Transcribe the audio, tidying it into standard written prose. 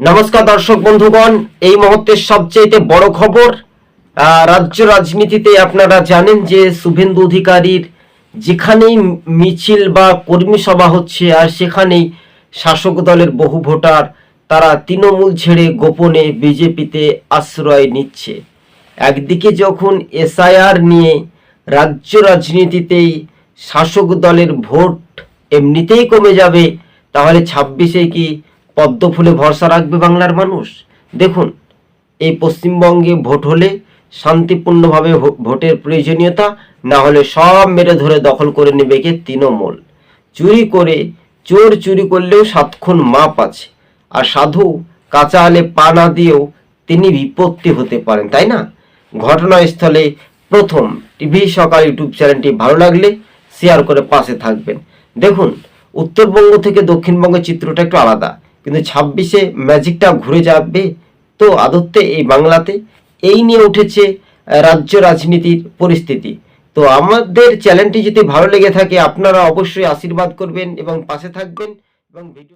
নমস্কার দর্শক বন্ধুগণ, এই মুহূর্তের সবচেয়ে বড় খবর। রাজ্য রাজনীতিতে আপনারা জানেন যে শুভেন্দু অধিকারীর যেখানেই মিছিল বা কর্মী সভা হচ্ছে আর সেখানেই শাসক দলের বহু ভোটার তারা তৃণমূল ছেড়ে গোপনে বিজেপিতে আশ্রয় নিচ্ছে। একদিকে যখন এসআইআর নিয়ে রাজ্য রাজনীতিতেই শাসক দলের ভোট এমনিতেই কমে যাবে, তাহলে 26-এ কি পদ্ম ফুলে ভরসা রাখবে বাংলার মানুষ? দেখুন, এই পশ্চিমবঙ্গে ভোট হলে শান্তিপূর্ণভাবে ভোটের প্রয়োজনীয়তা, না হলে সব মেরে ধরে দখল করে নেবে কে? তৃণমূল। চোর চুরি করলেও 7 খুন মাপ আছে, আর সাধু কাঁচা আলে পা না দিয়েও তিনি বিপত্তি হতে পারেন, তাই না? ঘটনাস্থলে প্রথম টিভি সকাল ইউটিউব চ্যানেলটি ভালো লাগলে শেয়ার করে পাশে থাকবেন। দেখুন, উত্তরবঙ্গ থেকে দক্ষিণবঙ্গের চিত্রটা একটু আলাদা, কিন্তু 26-এ ম্যাজিকটা ঘুরে যাবে তো আদতে এই বাংলাতে? এই নিয়ে উঠেছে রাজ্য রাজনীতির পরিস্থিতি। তো আমাদের চ্যানেলটি যদি ভালো লেগে থাকে আপনারা অবশ্যই আশীর্বাদ করবেন এবং পাশে থাকবেন এবং ভিডিও